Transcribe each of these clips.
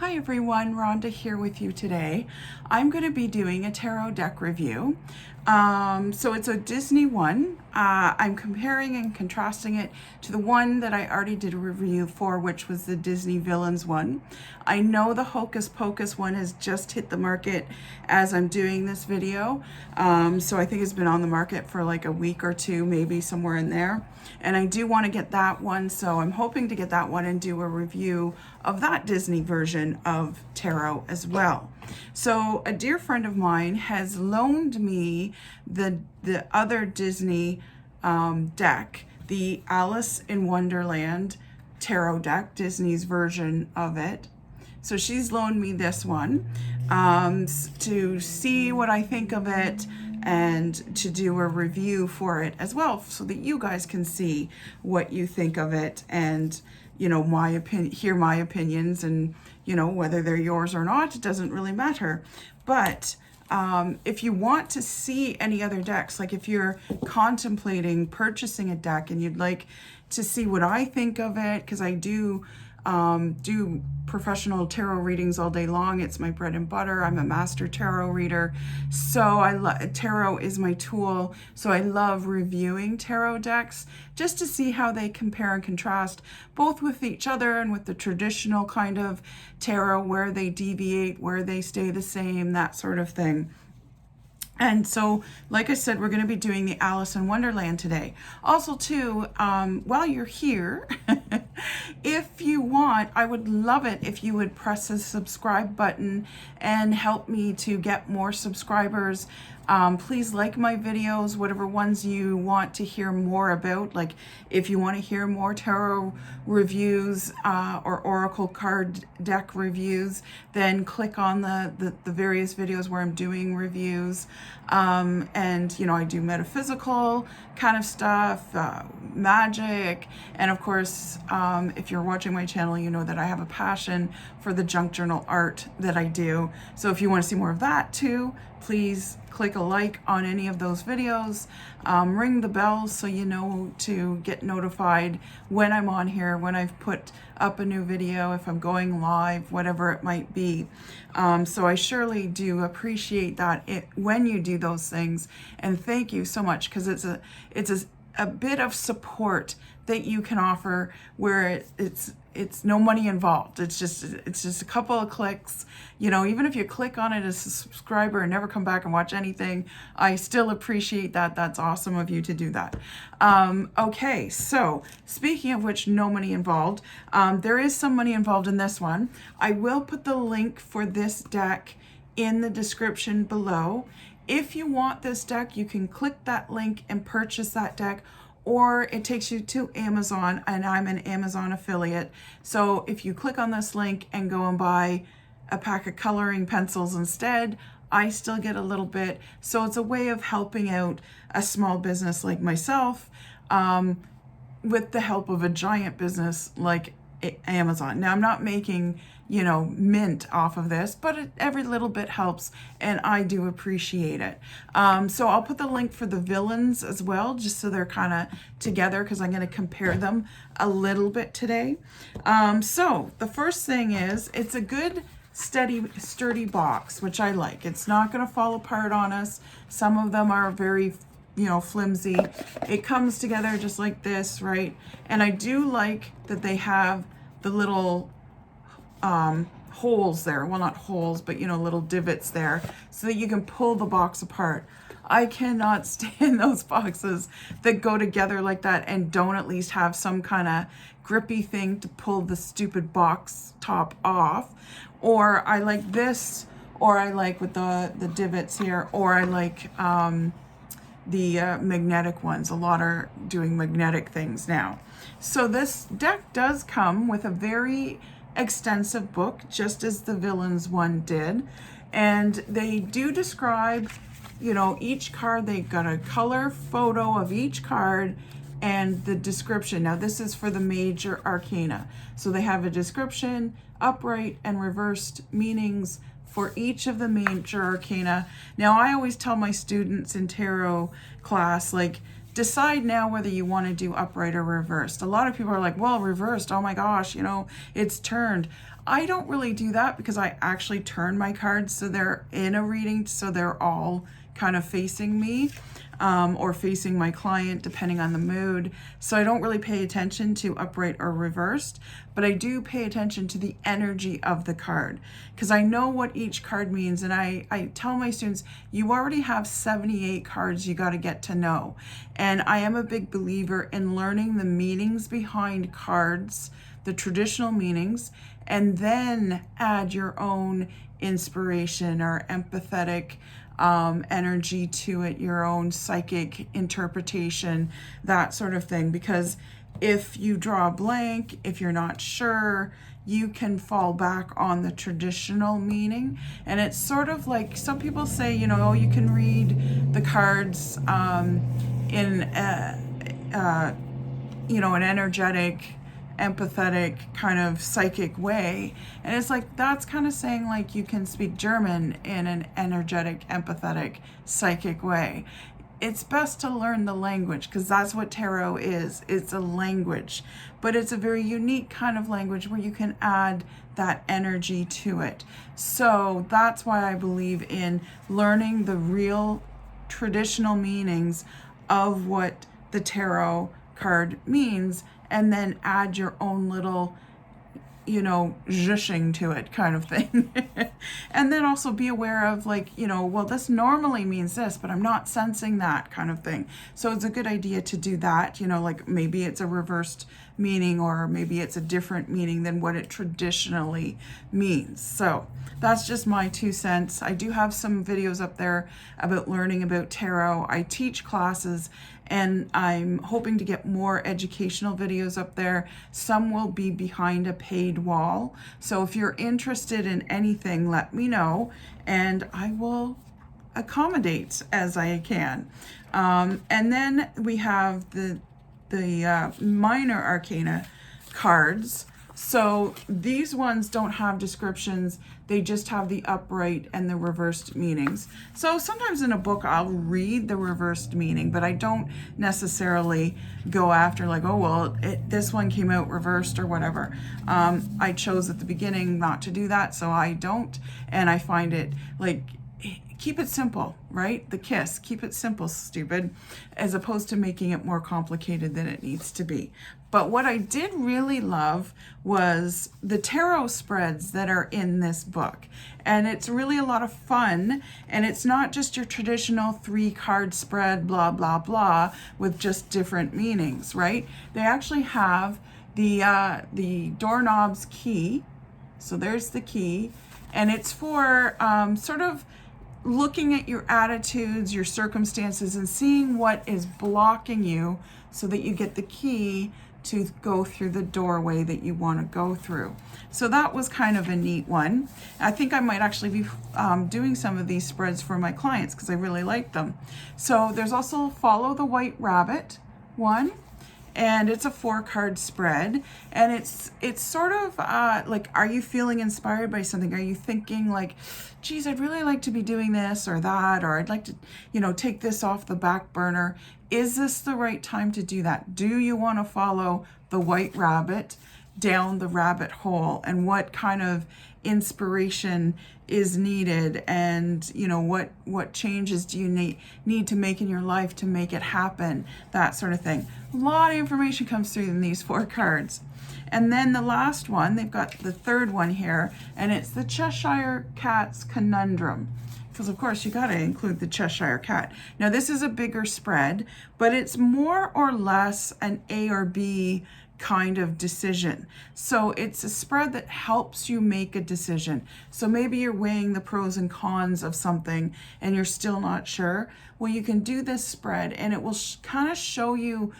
Hi everyone, Rhonda here with you today. I'm going to be doing a tarot deck review. So it's a Disney one. I'm comparing and contrasting it to the one that I already did a review for, which was the Disney Villains one. I know the Hocus Pocus one has just hit the market as I'm doing this video. So I think it's been on the market for like a week or two, maybe somewhere in there. And I do want to get that one, so I'm hoping to get that one and do a review of that Disney version of tarot as well. So a dear friend of mine has loaned me the other Disney deck, the Alice in Wonderland tarot deck, Disney's version of it. So she's loaned me this one to see what I think of it and to do a review for it as well, so that you guys can see what you think of it and, you know, my opinion, hear my opinions, and, you know, whether they're yours or not, it doesn't really matter. But if you want to see any other decks, like if you're contemplating purchasing a deck and you'd like to see what I think of it, because I do professional tarot readings all day long. It's my bread and butter. I'm a master tarot reader. So tarot is my tool. So I love reviewing tarot decks just to see how they compare and contrast both with each other and with the traditional kind of tarot, where they deviate, where they stay the same, that sort of thing. And so, like I said, we're going to be doing the Alice in Wonderland today. Also, too, while you're here, if you want, I would love it if you would press the subscribe button and help me to get more subscribers. Please like my videos, whatever ones you want to hear more about. Like if you want to hear more tarot reviews or oracle card deck reviews, then click on the various videos where I'm doing reviews. And, you know, I do metaphysical kind of stuff, magic, and of course, if you're watching my channel, you know that I have a passion for the junk journal art that I do. So if you want to see more of that too, please click a like on any of those videos, ring the bell so you know to get notified when I'm on here, when I've put up a new video, if I'm going live, whatever it might be. So I surely do appreciate that when you do those things, and thank you so much, because it's a bit of support that you can offer where it's no money involved. It's just a couple of clicks. You know, even if you click on it as a subscriber and never come back and watch anything, I still appreciate that. That's awesome of you to do that. Okay, so speaking of which, no money involved. There is some money involved in this one. I will put the link for this deck in the description below. If you want this deck, you can click that link and purchase that deck, or it takes you to Amazon, and I'm an Amazon affiliate. So if you click on this link and go and buy a pack of coloring pencils instead, I still get a little bit. So it's a way of helping out a small business like myself with the help of a giant business like Amazon. Now, I'm not making, you know, mint off of this, but every little bit helps, and I do appreciate it. So I'll put the link for the villains as well, just so they're kind of together, because I'm going to compare them a little bit today. So the first thing is, it's a good, sturdy box, which I like. It's not going to fall apart on us. Some of them are very, you know, flimsy. It comes together just like this, right? And I do like that they have the little holes there. Well, not holes, but, you know, little divots there, so that you can pull the box apart. I cannot stand those boxes that go together like that and don't at least have some kind of grippy thing to pull the stupid box top off. Or I like this, or I like with the divots here, or I like the magnetic ones. A lot are doing magnetic things now. So this deck does come with a very extensive book, just as the Villains one did, and they do describe, you know, each card. They've got a color photo of each card and the description. Now this is for the major arcana, so they have a description, upright and reversed meanings for each of the major arcana. Now I always tell my students in tarot class, like, decide now whether you want to do upright or reversed. A lot of people are like, well, reversed, oh my gosh, it's turned. I don't really do that because I actually turn my cards so they're in a reading, so they're all kind of facing me. Or facing my client, depending on the mood. So I don't really pay attention to upright or reversed, but I do pay attention to the energy of the card because I know what each card means. And I tell my students, you already have 78 cards you got to get to know. And I am a big believer in learning the meanings behind cards, the traditional meanings, and then add your own inspiration or empathetic energy to it, your own psychic interpretation, that sort of thing. Because if you draw a blank, if you're not sure, you can fall back on the traditional meaning. And it's sort of like some people say, you can read the cards in an energetic, empathetic kind of psychic way, and it's like that's kind of saying like you can speak German in an energetic, empathetic, psychic way. It's best to learn the language because that's what tarot is. It's a language, but it's a very unique kind of language where you can add that energy to it. So that's why I believe in learning the real traditional meanings of what the tarot card means, and then add your own little, zhushing to it kind of thing. And then also be aware of well, this normally means this, but I'm not sensing that kind of thing. So it's a good idea to do that, like maybe it's a reversed meaning or maybe it's a different meaning than what it traditionally means. So that's just my 2 cents. I do have some videos up there about learning about tarot. I teach classes and I'm hoping to get more educational videos up there. Some will be behind a paid wall. So if you're interested in anything, let me know and I will accommodate as I can. And then we have the minor arcana cards. So these ones don't have descriptions. They just have the upright and the reversed meanings. So sometimes in a book I'll read the reversed meaning, but I don't necessarily go after like, oh, well, this one came out reversed or whatever. I chose at the beginning not to do that, so I don't. And I find it like, keep it simple, right? The kiss, keep it simple, stupid, as opposed to making it more complicated than it needs to be. But what I did really love was the tarot spreads that are in this book. And it's really a lot of fun. And it's not just your traditional 3-card spread, blah, blah, blah, with just different meanings, right? They actually have the doorknob's key. So there's the key. And it's for sort of looking at your attitudes, your circumstances, and seeing what is blocking you so that you get the key to go through the doorway that you want to go through. So that was kind of a neat one. I think I might actually be doing some of these spreads for my clients because I really like them. So there's also Follow the White Rabbit one. And it's a 4-card spread, and it's sort of like, are you feeling inspired by something? Are you thinking like, geez, I'd really like to be doing this or that, or I'd like to, take this off the back burner. Is this the right time to do that? Do you want to follow the white rabbit down the rabbit hole? And what kind of inspiration is needed, and what changes do you need to make in your life to make it happen, that sort of thing. A lot of information comes through in these 4 cards. And then the last one, they've got the 3rd one here, and it's the Cheshire Cat's Conundrum, because of course you got to include the Cheshire Cat. Now this is a bigger spread, but it's more or less an A or B kind of decision. So it's a spread that helps you make a decision. So maybe you're weighing the pros and cons of something and you're still not sure. Well, you can do this spread and it will kind of show you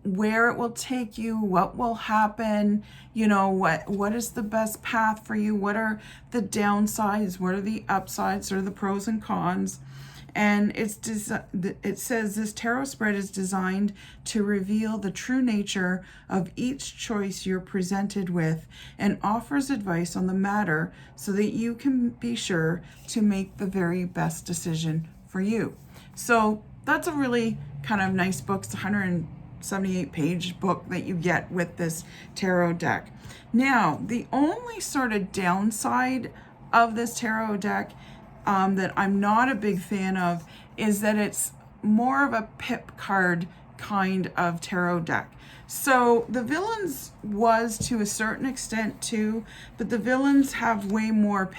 where it will take you, what will happen, what is the best path for you, what are the downsides, what are the upsides, or the pros and cons. And it says this tarot spread is designed to reveal the true nature of each choice you're presented with and offers advice on the matter so that you can be sure to make the very best decision for you. So that's a really kind of nice books, 178 page book that you get with this tarot deck. Now, the only sort of downside of this tarot deck that I'm not a big fan of is that it's more of a pip card kind of tarot deck. So the villains was to a certain extent too, but the villains have way more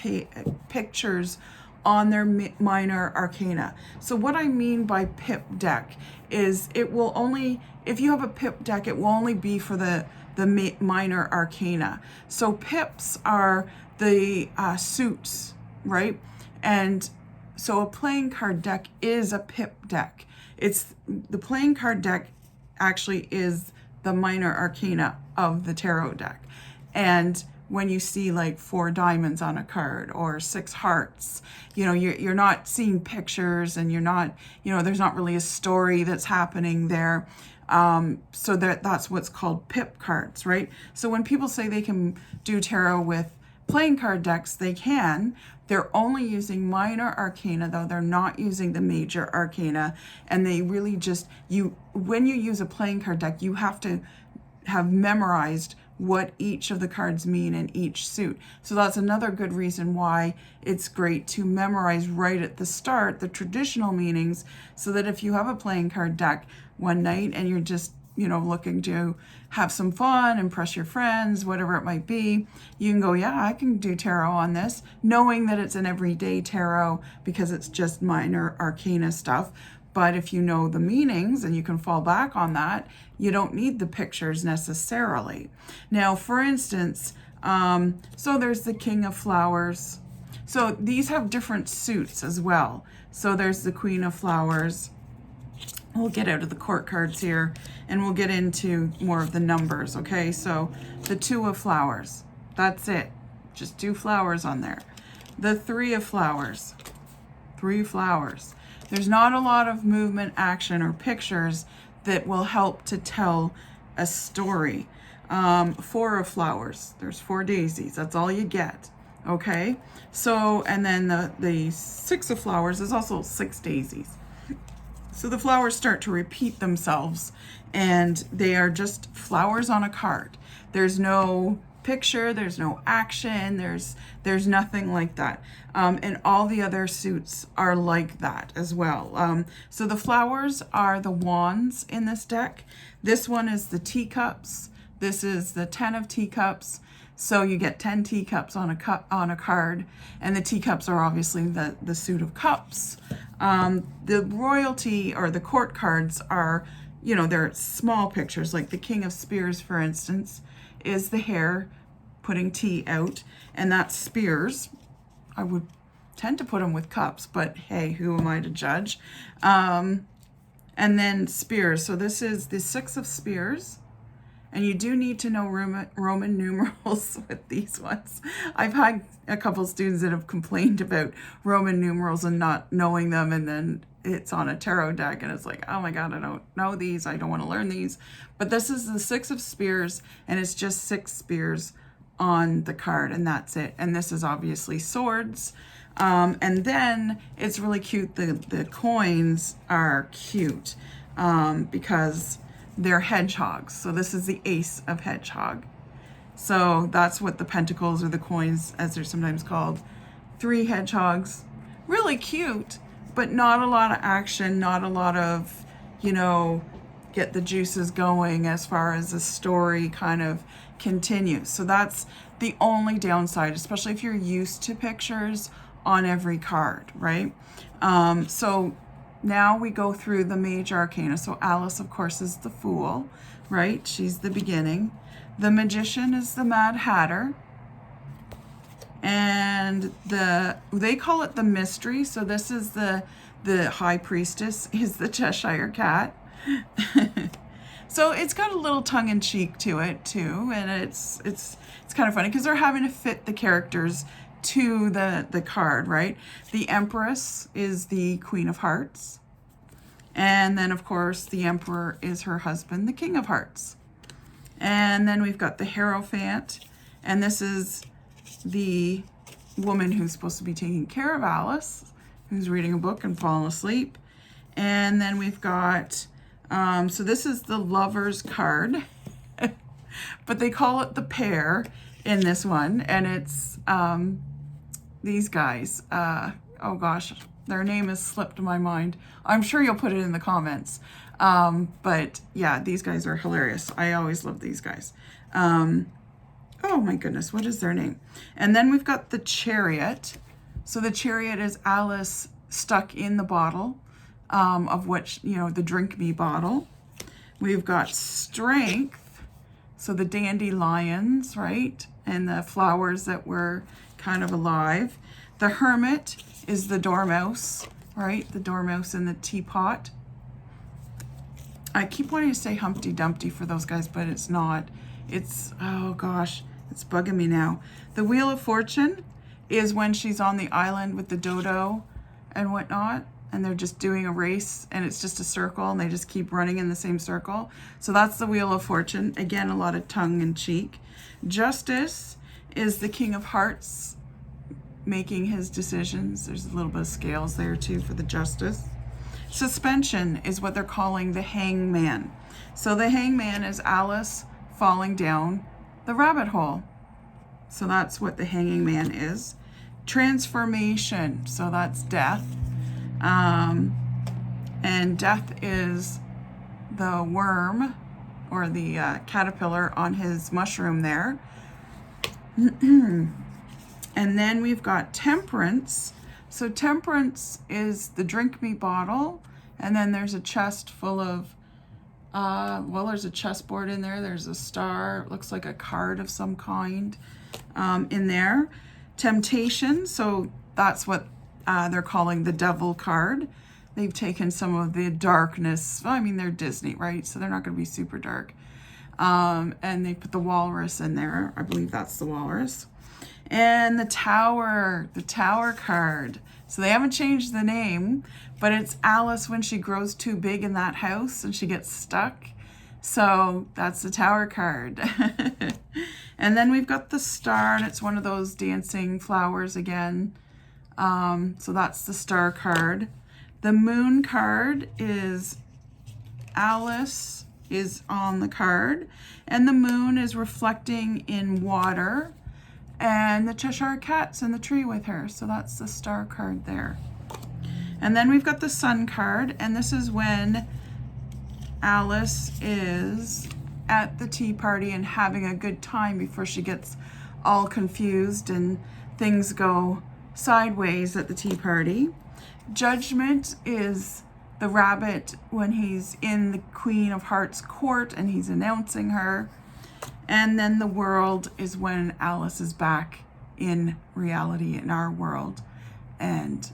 pictures on their minor arcana. So what I mean by pip deck is it will only, if you have a pip deck, it will only be for the minor arcana. So pips are the suits, right? And so a playing card deck is a pip deck. It's the playing card deck actually is the minor arcana of the tarot deck. And when you see like 4 diamonds on a card or 6 hearts, you know, you're not seeing pictures, and you're not, you know, there's not really a story that's happening there. So that's what's called pip cards, right? So when people say they can do tarot with playing card decks, they can. They're only using minor arcana though. They're not using the major arcana. And they really just, when you use a playing card deck, you have to have memorized what each of the cards mean in each suit. So that's another good reason why it's great to memorize right at the start the traditional meanings, so that if you have a playing card deck one night and you're just, you know, looking to have some fun, impress your friends, whatever it might be, you can go, yeah, I can do tarot on this, knowing that it's an everyday tarot because it's just minor arcana stuff. But if you know the meanings and you can fall back on that, you don't need the pictures necessarily. Now, for instance, so there's the King of Flowers. So these have different suits as well. So there's the Queen of Flowers. We'll get out of the court cards here and we'll get into more of the numbers, okay? So the 2 of Flowers, that's it. Just 2 flowers on there. The 3 of Flowers, 3 flowers. There's not a lot of movement, action, or pictures that will help to tell a story. 4 of Flowers, there's 4 daisies, that's all you get, okay? So, and then the 6 of Flowers is also 6 daisies. So the flowers start to repeat themselves, and they are just flowers on a card. There's no picture, there's no action, there's nothing like that. And all the other suits are like that as well. So the flowers are the wands in this deck. This one is the teacups. This is the 10 of teacups. So you get 10 teacups on a card, and the teacups are obviously the suit of cups. The royalty or the court cards are, you know, they're small pictures, like the King of Spears, for instance, is the hare putting tea out, and that's spears. I would tend to put them with cups, but hey, who am I to judge? And then spears. So this is the 6 of spears. And you do need to know Roman numerals with these ones. I've had a couple students that have complained about Roman numerals and not knowing them, and then it's on a tarot deck and it's like, oh my God, I don't know these, I don't want to learn these. But this is the 6 of spears, and it's just 6 spears on the card, and that's it. And this is obviously swords. And then it's really cute, the coins are cute because they're hedgehogs. So this is the Ace of Hedgehog. So that's what the pentacles, or the coins as they're sometimes called. 3 hedgehogs, really cute, but not a lot of action, not a lot of, you know, get the juices going as far as the story kind of continues. So that's the only downside, especially if you're used to pictures on every card, right? So now we go through the major arcana. So Alice, of course, is the Fool, right? She's the beginning. The Magician is the Mad Hatter. And they call it the Mystery. So this is the High Priestess is the Cheshire Cat. So it's got a little tongue-in-cheek to it too, and it's kind of funny because they're having to fit the characters to the card, right? The Empress is the Queen of Hearts. And then, of course, the Emperor is her husband, the King of Hearts. And then we've got the Hierophant. And this is the woman who's supposed to be taking care of Alice, who's reading a book and falling asleep. And then we've got, so this is the Lovers card, but they call it the pair in this one. And it's these guys. Oh gosh, their name has slipped my mind. I'm sure you'll put it in the comments. But yeah, these guys are hilarious. I always love these guys. Oh my goodness, what is their name? And then we've got the Chariot. So the Chariot is Alice stuck in the bottle, of which, you know, the Drink Me bottle. We've got Strength. So the dandelions, right? And the flowers that were kind of alive. The Hermit is the Dormouse, right? The Dormouse in the teapot. I keep wanting to say Humpty Dumpty for those guys, but it's not. It's, oh gosh, it's bugging me now. The Wheel of Fortune is when she's on the island with the dodo and whatnot, and they're just doing a race, and it's just a circle, and they just keep running in the same circle. So that's the Wheel of Fortune. Again, a lot of tongue in cheek. Justice is the King of Hearts making his decisions. There's a little bit of scales there too for the Justice. Suspension is what they're calling the Hangman. So the Hangman is Alice falling down the rabbit hole. So that's what the Hanging Man is. Transformation, so that's death. And death is the worm or the caterpillar on his mushroom there. And then we've got Temperance. So Temperance is the Drink Me bottle. And then there's a chest full of, well, there's a chessboard in there. There's a star, it looks like a card of some kind in there. Temptation, so that's what they're calling the Devil card. They've taken some of the darkness. Well, I mean, they're Disney, right? So they're not going to be super dark. And they put the walrus in there. I believe that's the walrus. And the Tower card. So they haven't changed the name, but it's Alice when she grows too big in that house and she gets stuck. So that's the Tower card. And then we've got the Star, and it's one of those dancing flowers again. So that's the Star card. The Moon card is Alice is on the card, and the moon is reflecting in water, and the Cheshire Cat's in the tree with her. So that's the Star card there. And then we've got the Sun card, and this is when Alice is at the tea party and having a good time before she gets all confused and things go sideways at the tea party. Judgment is the rabbit when he's in the Queen of Hearts court and he's announcing her. And then the World is when Alice is back in reality, in our world, and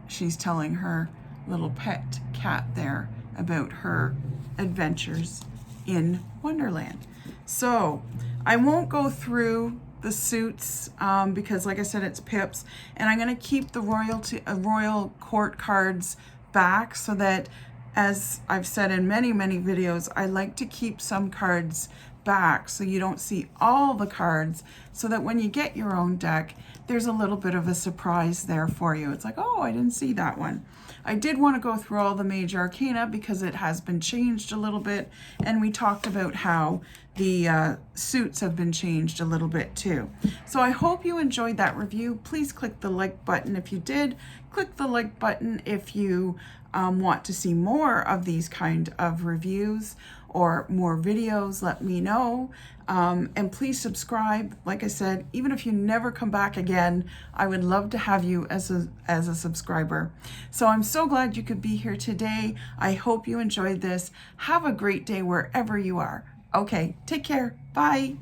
she's telling her little pet cat there about her adventures in Wonderland. So I won't go through the suits because, like I said, it's pips, and I'm going to keep the royal court cards back so that, as I've said in many videos, I like to keep some cards back so you don't see all the cards, so that when you get your own deck, there's a little bit of a surprise there for you. It's like, oh, I didn't see that one. I did want to go through all the major arcana because it has been changed a little bit, and we talked about how the suits have been changed a little bit too. So I hope you enjoyed that review. Please click the like button if you did. Click the like button if you want to see more of these kind of reviews or more videos. Let me know. And please subscribe. Like I said, even if you never come back again, I would love to have you as a subscriber. So I'm so glad you could be here today. I hope you enjoyed this. Have a great day wherever you are. Okay, take care. Bye.